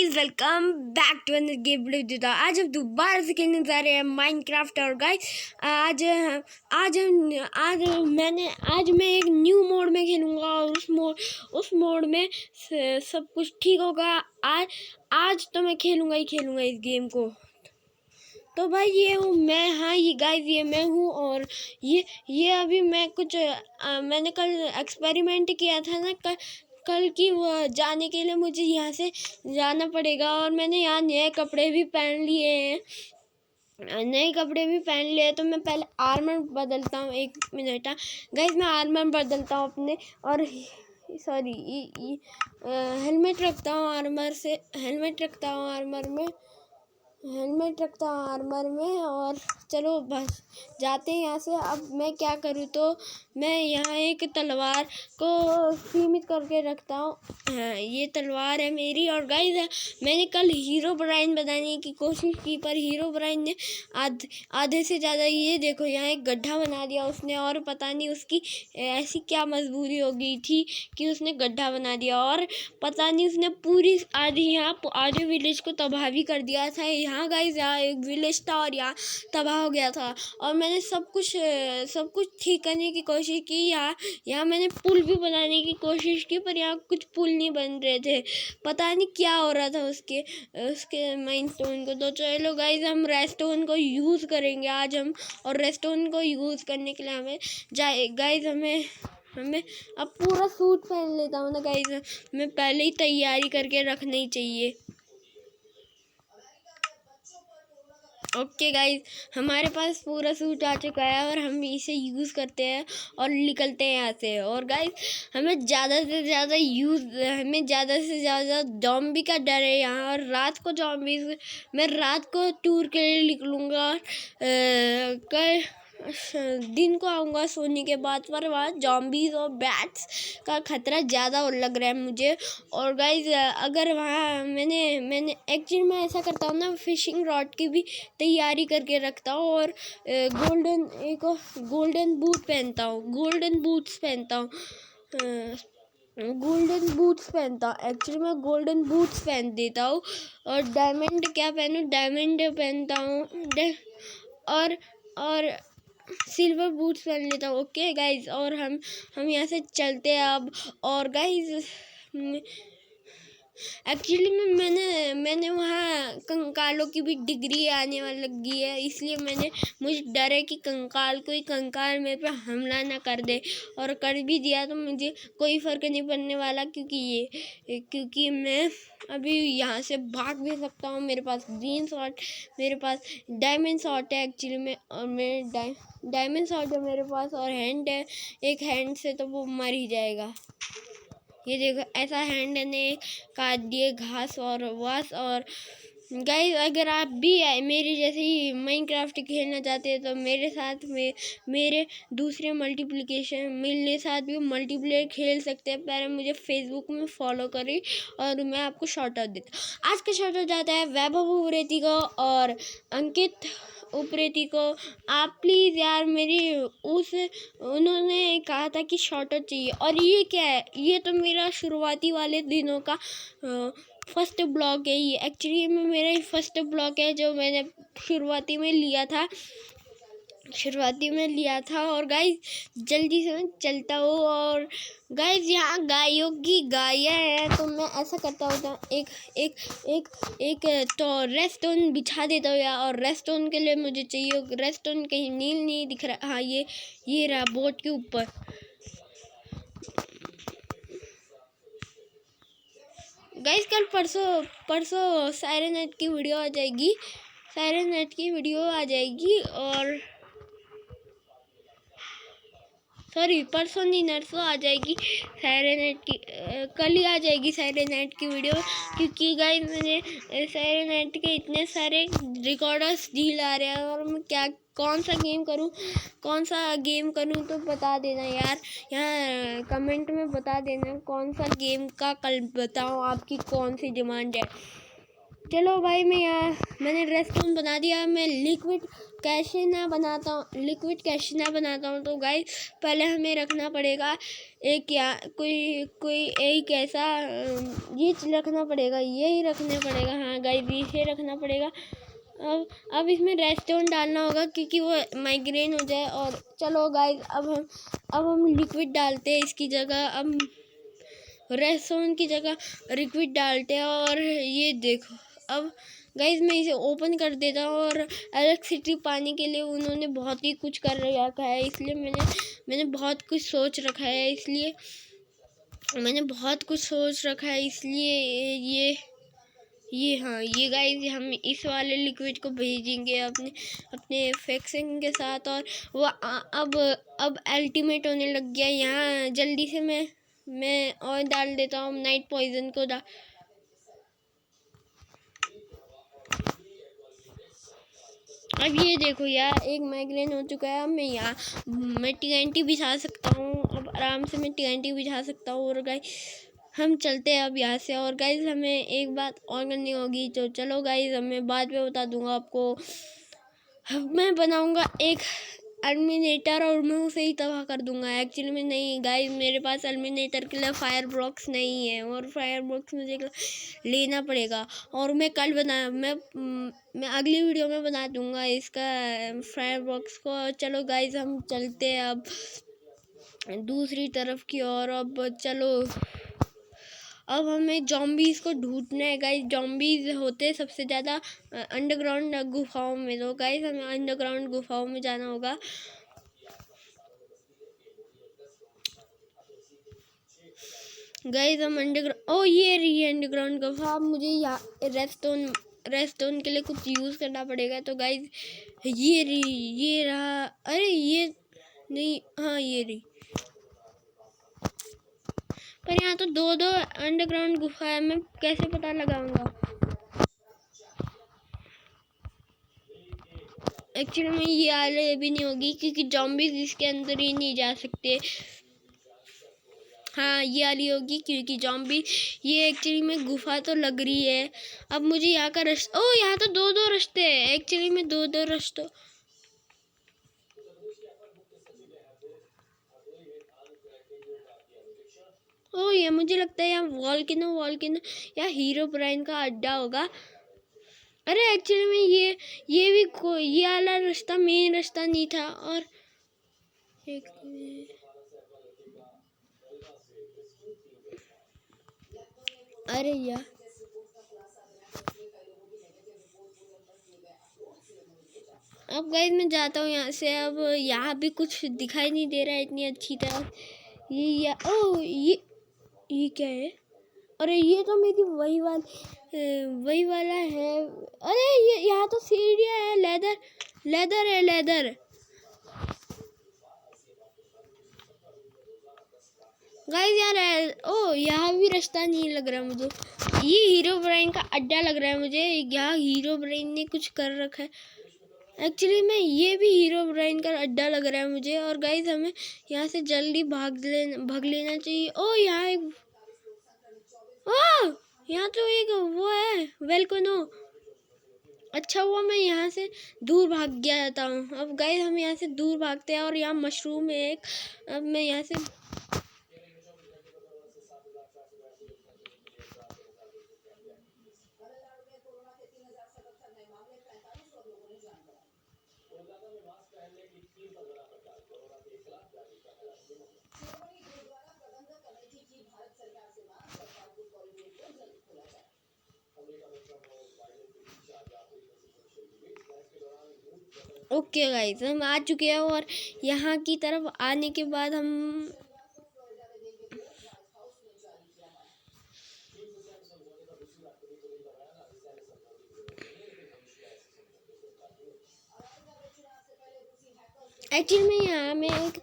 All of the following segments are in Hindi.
Guys welcome back to another game video. आज हम दोबारा से खेलने जा रहे हैं माइनक्राफ्ट। और गाइस आज आज मैं एक न्यू मोड में खेलूंगा और उस मोड में सब कुछ ठीक होगा। आज तो मैं खेलूंगा इस गेम को। तो भाई ये हूँ मैं। हाँ ये गाइस ये मैं हूँ। और ये अभी मैं कुछ मैंने कल एक्सपेरिमेंट किया था ना। कल की वो जाने के लिए मुझे यहाँ से जाना पड़ेगा। और मैंने यहाँ नए कपड़े भी पहन लिए हैं। तो मैं पहले आर्मर बदलता हूँ। 1 मिनट गाइस, मैं आर्मर बदलता हूँ अपने। और सॉरी हेलमेट रखता हूँ आर्मर में। और चलो बस जाते हैं यहाँ से। अब मैं क्या करूँ, तो मैं यहाँ एक तलवार को सीमित करके रखता हूँ। हाँ ये तलवार है मेरी। और गाइस मैंने कल हीरो ब्राइन बनाने की कोशिश की, पर हीरो ब्राइन ने आधे से ज़्यादा, ये देखो यहाँ एक गड्ढा बना दिया उसने। और पता नहीं उसकी ऐसी क्या मजबूरी हो गई थी कि उसने गड्ढा बना दिया। और पता नहीं उसने पूरी आधे विलेज को तबाह भी कर दिया था। यहाँ गाइस यहाँ एक विलेज था और यहाँ तबाह हो गया था। और मैंने सब कुछ ठीक करने की कोशिश की। यहाँ मैंने पुल भी बनाने की कोशिश की, पर यहाँ कुछ पुल नहीं बन रहे थे। पता नहीं क्या हो रहा था उसके माइनस्टोन को। तो चलो गाइस हम रेस्टोन को यूज़ करेंगे आज हम। और रेस्टोन को यूज़ करने के लिए हमें अब पूरा सूट पहन लेता हूँ ना गाइस। मैं पहले ही तैयारी करके रखना ही चाहिए। ओके गाइस, हमारे पास पूरा सूट आ चुका है और हम इसे यूज़ करते हैं और निकलते हैं यहाँ से। और गाइस हमें ज़्यादा से ज़्यादा ज़ॉम्बी का डर है यहाँ। और मैं रात को टूर के लिए निकलूँगा। कल दिन को आऊँगा सोने के बाद, पर वहाँ ज़ॉम्बीज़ और बैट्स का खतरा ज़्यादा लग रहा है मुझे। और गाइस अगर वहाँ मैंने एक्चुअली मैं ऐसा करता हूँ ना, फिशिंग रॉड की भी तैयारी करके रखता हूँ। और गोल्डन बूट्स पहनता हूँ। एक्चुअली मैं गोल्डन बूट्स पहन देता हूँ। और डायमंड पहनता हूँ। और सिल्वर बूट्स पहन लेता हूँ। ओके गाइज, और हम यहाँ से चलते हैं अब। और गाइज एक्चुअली मैंने वहाँ कंकालों की भी डिग्री आने वाली लगी है, इसलिए मुझे डर है कि कोई कंकाल मेरे पे हमला ना कर दे। और कर भी दिया तो मुझे कोई फ़र्क नहीं पड़ने वाला, क्योंकि मैं अभी यहाँ से भाग भी सकता हूँ। मेरे पास ग्रीन शॉट, मेरे पास डायमंड शॉट है एक्चुअली में। और मैं डायमंड शॉट है मेरे पास, और हैंड है। एक हैंड से तो वो मर ही जाएगा। ये देखो ऐसा हैंड ने काट दिए घास और वास। और गाइस अगर आप भी मेरे जैसे ही माइनक्राफ्ट खेलना चाहते हैं तो मेरे साथ में मेरे दूसरे मल्टीप्लेयर खेल सकते हैं। पहले मुझे फेसबुक में फॉलो करें और मैं आपको शॉर्ट आउट देता हूँ। आज का शॉर्ट आउट जाता है वैभव उप्रेती को और अंकित उप्रेती को। आप प्लीज़ यार उन्होंने कहा था कि शॉर्ट आउट चाहिए। और ये क्या है, ये तो मेरा शुरुआती वाले दिनों का फर्स्ट ब्लॉग है। ये एक्चुअली में मेरा फर्स्ट ब्लॉग है जो मैंने शुरुआती में लिया था। और गाइस जल्दी से मैं चलता हूँ। और गाइस यहाँ गायों की गायें हैं, तो मैं ऐसा करता हूँ एक तो रेस्टोन बिछा देता हूँ। और रेस्टोन के लिए मुझे चाहिए रेस्टोन, कहीं नील नहीं दिख रहा। हाँ ये रहा बोट के ऊपर। गाइस कल परसों सायरन नाइट की वीडियो आ जाएगी। और सॉरी परसों नहीं, नरसों आ जाएगी सायरन नाइट की। कल ही आ जाएगी सायरन नाइट की वीडियो, क्योंकि गाइस मैंने सायरन नाइट के इतने सारे रिकॉर्डर्स डील आ रहे हैं। और मैं कौन सा गेम करूं तो बता देना यार, यहाँ कमेंट में बता देना कौन सा गेम का कल बताऊं, आपकी कौन सी डिमांड है। चलो भाई, मैंने रेस्टोरेंट बना दिया। मैं लिक्विड कैशिना बनाता हूँ। तो गाइस पहले हमें रखना पड़ेगा एक कोई एक ऐसा ये रखना पड़ेगा, यही रखना पड़ेगा। हाँ गाइस, ये रखना पड़ेगा। अब इसमें रेस्टोरेंट डालना होगा क्योंकि वो माइग्रेन हो जाए। और चलो गाइस, अब हम लिक्विड डालते हैं इसकी जगह। अब रेस्टोरेंट की जगह लिक्विड डालते हैं। और ये देखो, अब गाइस मैं इसे ओपन कर देता हूँ। और इलेक्ट्रिसिटी पाने के लिए उन्होंने बहुत ही कुछ कर रखा है, इसलिए मैंने बहुत कुछ सोच रखा है। ये हाँ, ये गाइस हम इस वाले लिक्विड को भेजेंगे अपने फिक्सिंग के साथ। और वो अब अल्टीमेट होने लग गया। यहाँ जल्दी से मैं और डाल देता हूँ नाइट पॉइजन को। अब ये देखो यार, एक माइग्रेन हो चुका है। अब मैं TNT बिछा सकता हूँ। अब आराम से मैं TNT बिछा सकता हूँ। और गाइस हम चलते हैं अब यहाँ से। और गाइस हमें एक बात और करनी होगी, तो चलो गाइस मैं बाद में बता दूंगा आपको। मैं बनाऊंगा एक एलिमिनेटर और मैं उसे ही तबाह कर दूंगा। एक्चुअली में नहीं गाइस, मेरे पास एलिमिनेटर के लिए फायर ब्लॉक्स नहीं है, और फायर ब्लॉक्स मुझे लेना पड़ेगा। और मैं अगली वीडियो में बना दूंगा इसका फायर ब्लॉक्स को। चलो गाइस हम चलते हैं अब दूसरी तरफ की ओर। अब चलो, अब हमें जॉम्बीज को ढूंढना है गाइस। जॉम्बीज होते हैं सबसे ज़्यादा अंडरग्राउंड गुफाओं में। तो गाइस हमें अंडरग्राउंड गुफाओं में जाना होगा। गाइस हम ये रही है अंडरग्राउंड गुफा। अब मुझे यहाँ रेस्टोन के लिए कुछ यूज़ करना पड़ेगा। तो गाइस ये रहा। अरे ये नहीं, हाँ ये रही। पर यहाँ तो दो अंडरग्राउंड गुफा है, मैं कैसे पता लगाऊंगा? एक्चुअली में ये आले भी नहीं होगी क्योंकि जॉम्बीज इसके अंदर ही नहीं जा सकते। हाँ ये वाली होगी क्योंकि जॉम्बी, ये एक्चुअली में गुफा तो लग रही है। अब मुझे यहाँ का रास्ता, यहाँ तो दो रास्ते हैं। एक्चुअली में दो रास्तों, ये मुझे लगता है यहाँ वॉल्केनो या हीरो ब्राइन का अड्डा होगा। अरे एक्चुअली में ये वाला रास्ता मेन रास्ता नहीं था। और अरे यार, अब गाइस मैं जाता हूँ यहाँ से। अब यहाँ भी कुछ दिखाई नहीं दे रहा है इतनी अच्छी तरह। ये क्या है? अरे ये तो मेरी वही वाला है। अरे ये यहाँ तो सीढ़ियाँ है, लेदर। गाइस यार, यहाँ भी रास्ता नहीं लग रहा मुझे। ये हीरो ब्राइन का अड्डा लग रहा है मुझे। यहाँ हीरो ब्राइन ने कुछ कर रखा है। एक्चुअली में ये भी हीरो ब्राइन का अड्डा लग रहा है मुझे। और गाइस हमें यहाँ से जल्दी भाग लेना चाहिए। यहाँ तो एक वो है वेलकनो। अच्छा हुआ मैं यहाँ से दूर भाग गया था। अब गाइस हम यहाँ से दूर भागते हैं। और यहाँ मशरूम है एक। अब मैं यहाँ से ओके गाइस हम आ चुके हैं। और यहाँ की तरफ आने के बाद हम एक्चुअली में यहाँ में एक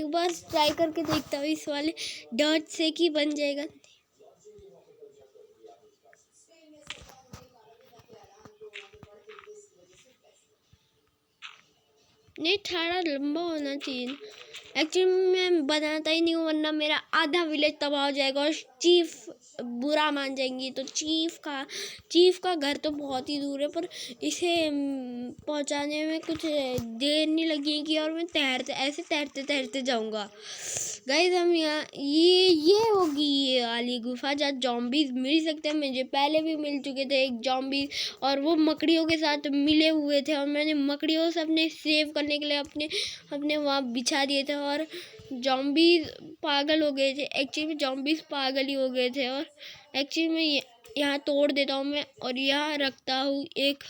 बार ट्राई करके देखता हूँ इस वाले डॉट से कि बन जाएगा। नहीं, थोड़ा लंबा होना चाहिए। एक्चुअली मैं बनाता ही नहीं हूँ, वरना मेरा आधा विलेज तबाह हो जाएगा। और चीफ बुरा मान जाएंगी। तो चीफ का घर तो बहुत ही दूर है, पर इसे पहुंचाने में कुछ देर नहीं लगेगी और मैं तैरते तैरते जाऊंगा। गाइस हम यहाँ ये होगी ये वाली गुफा जहाँ जॉम्बीज मिल सकते हैं। मुझे पहले भी मिल चुके थे एक जॉम्बी, और वो मकड़ियों के साथ मिले हुए थे और मैंने मकड़ियों से अपने सेव करने के लिए अपने वहाँ बिछा दिए थे और जॉम्बीज पागल हो गए थे। एक्चुअली में जॉम्बीज पागल ही हो गए थे। और एक्चुअली में यहाँ तोड़ देता हूँ मैं और यहाँ रखता हूँ एक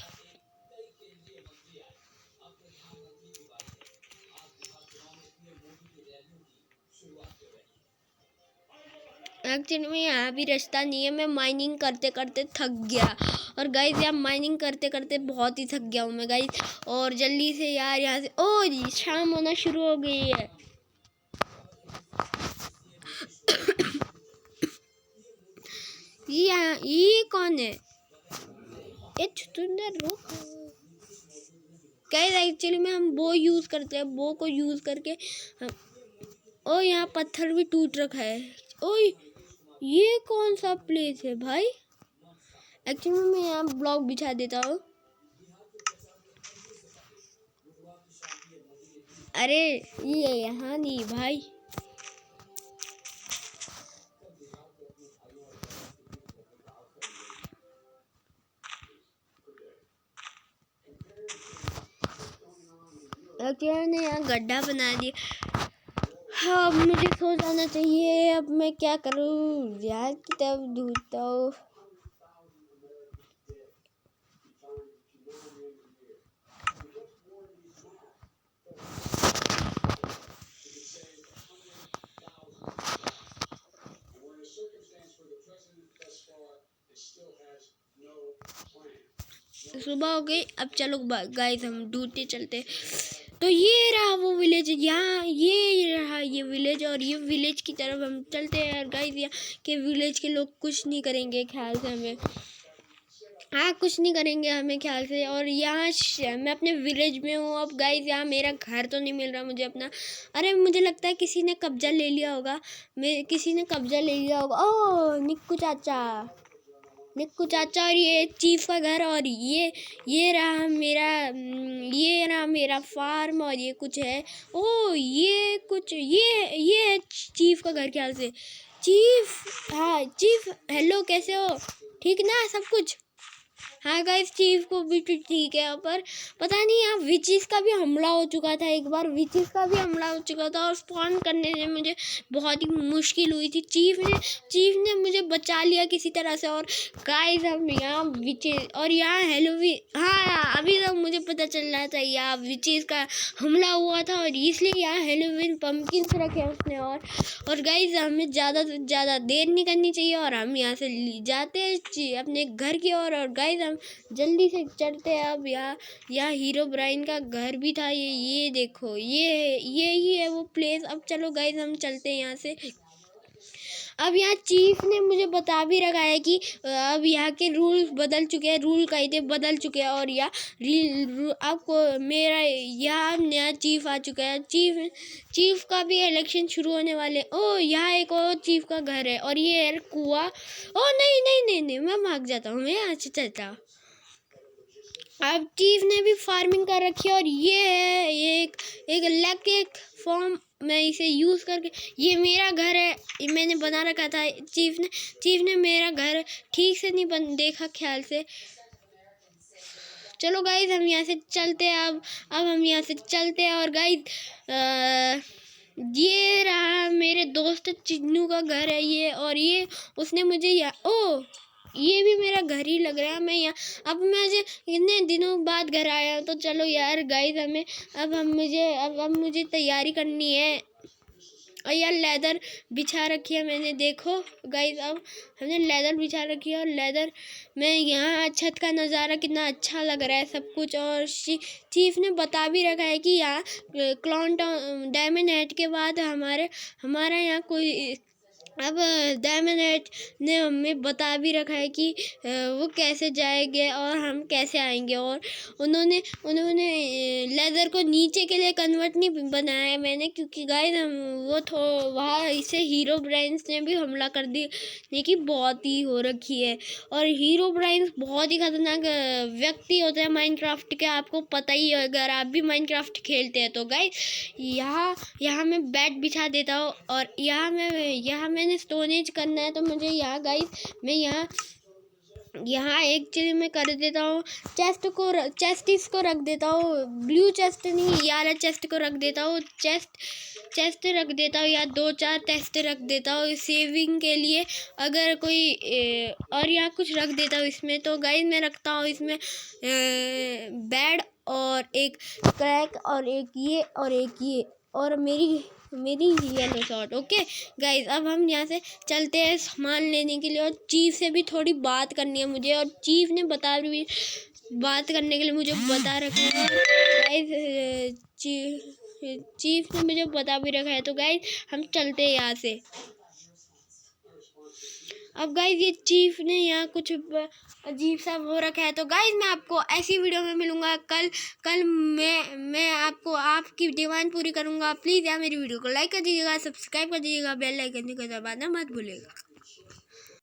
एक्चुअली में यहाँ भी रास्ता नहीं है। मैं माइनिंग करते करते थक गया और गाइस यहाँ माइनिंग करते करते बहुत ही थक गया हूँ मैं गाइस। और जल्दी से यार यहाँ से ओ शाम होना शुरू हो गई है। ये कौन है? ये चुतुंदर रुक गाइस। एक्चुअली में हम बो यूज करते हैं, बो को यूज करके ओ यहाँ पत्थर भी टूट रखा है। ओ ये कौन सा प्लेस है भाई? एक्चुअली मैं यहाँ ब्लॉक बिछा देता हूँ। अरे ये यहाँ नहीं भाई। एक्चुअली ने यहाँ गड्ढा बना दिया। हाँ अब मुझे सो जाना चाहिए। अब मैं क्या करूँ यार, किताब ढूंढता हूँ। सुबह हो गई। अब चलो गाइस हम ढूंढते चलते। तो ये रहा वो विलेज, यहाँ ये रहा ये विलेज और ये विलेज की तरफ हम चलते हैं। और गाइस यहाँ के विलेज के लोग कुछ नहीं करेंगे ख्याल से हमें। हाँ कुछ नहीं करेंगे हमें ख्याल से। और यहाँ मैं अपने विलेज में हूँ। अब गाइस यहाँ मेरा घर तो नहीं मिल रहा मुझे अपना। अरे मुझे लगता है किसी ने कब्जा ले लिया होगा। ओह निक्कू चाचा और ये चीफ का घर और ये रहा मेरा फार्म और ये कुछ है। ओ ये है चीफ का घर ख्याल से। चीफ हाँ चीफ हेलो कैसे हो? ठीक ना सब कुछ? हाँ गाइस चीफ को भी ठीक है, पर पता नहीं यहाँ विचेस का भी हमला हो चुका था। एक बार विचेस का भी हमला हो चुका था और स्पॉन करने में मुझे बहुत ही मुश्किल हुई थी। चीफ ने मुझे बचा लिया किसी तरह से। और गाइस हम यहाँ विचेस और यहाँ हेलोवीन, हाँ अभी तक मुझे पता चल रहा था यहाँ विचेस का हमला हुआ था और इसलिए यहाँ हेलोवीन पम्पकिन्स रखे उसने। और गाइस हमें ज़्यादा से ज़्यादा देर नहीं करनी चाहिए और हम यहाँ से जाते हैं अपने घर की ओर। और गाइस हम जल्दी से चलते हैं। अब यहाँ हीरो ब्राइन का घर भी था। ये देखो ये ही है वो प्लेस। अब चलो गाइस हम चलते हैं यहाँ से। अब यहाँ चीफ ने मुझे बता भी रखा है कि अब यहाँ के रूल्स बदल चुके हैं, रूल कायदे बदल चुके हैं। और आपको मेरा यहाँ नया चीफ आ चुका है। चीफ का भी इलेक्शन शुरू होने वाले। ओ यहाँ एक और चीफ का घर है और ये है कुआं। ओ नहीं मैं भाग जाता हूँ, मैं यहाँ से चलता हूँ। अब चीफ ने भी फार्मिंग कर रखी है और ये है एक इलेक्ट्रिक फॉर्म। मैं इसे यूज़ करके, ये मेरा घर है, ये मैंने बना रखा था। चीफ ने मेरा घर ठीक से नहीं देखा ख्याल से। चलो गाइस हम यहाँ से चलते हैं। अब हम यहाँ से चलते हैं। और गाइस ये रहा मेरे दोस्त चिन्नू का घर है ये। और ये उसने मुझे ये भी मेरा घर ही लग रहा है। मैं यहाँ अब मैं इतने दिनों बाद घर आया हूँ। तो चलो यार गाइस हमें अब मुझे तैयारी करनी है। और यार लेदर बिछा रखी है मैंने, देखो गाइस अब हमने लेदर बिछा रखी है। और लेदर में यहाँ छत का नज़ारा कितना अच्छा लग रहा है सब कुछ। और चीफ ने बता भी रखा है कि यहाँ क्लॉन टाउन डायमंड हेड के बाद हमारा यहाँ कोई अब डायमंड ने हमें बता भी रखा है कि वो कैसे जाएंगे और हम कैसे आएंगे। और उन्होंने उन्होंने लेदर को नीचे के लिए कन्वर्ट नहीं बनाया है मैंने, क्योंकि गाइस हम वो वहाँ इसे हीरो ब्राइन्स ने भी हमला कर दी कि बहुत ही हो रखी है। और हीरो ब्राइन्स बहुत ही खतरनाक व्यक्ति होते हैं माइनक्राफ्ट के, आपको पता ही है अगर आप भी माइनक्राफ्ट खेलते हैं तो। गाइस यहाँ मैं बेड बिछा देता हूँ और यहाँ मैंने स्टोनेज करना है, तो मुझे यहाँ गाइस मैं यहाँ एक चीज मैं कर देता हूँ, चेस्ट को रख देता हूँ, ब्लू चेस्ट नहीं ये वाला चेस्ट को रख देता हूँ, चेस्ट रख देता हूँ या 2-4 चेस्ट रख देता हूँ सेविंग के लिए अगर कोई और यहाँ कुछ रख देता हूँ इसमें। तो गाइस मैं रखता हूँ इसमें बेड और एक क्रैक और एक ये और मेरी येलो शॉट। ओके गाइस, अब हम यहाँ से चलते हैं सामान लेने के लिए, और चीफ से भी थोड़ी बात करनी है मुझे, और चीफ ने बात करने के लिए मुझे बता रखा है गाइस। चीफ ने मुझे बता भी रखा है, तो गाइस हम चलते हैं यहाँ से। अब गाइस ये चीफ ने यहाँ कुछ अजीब सा हो रखा है, तो गाइस मैं आपको ऐसी वीडियो में मिलूंगा कल मैं आपको आपकी डिमांड पूरी करूंगा। प्लीज़ यार मेरी वीडियो को लाइक कर दीजिएगा, सब्सक्राइब कर दीजिएगा, बेल आइकन को दबाना मत भूलिएगा।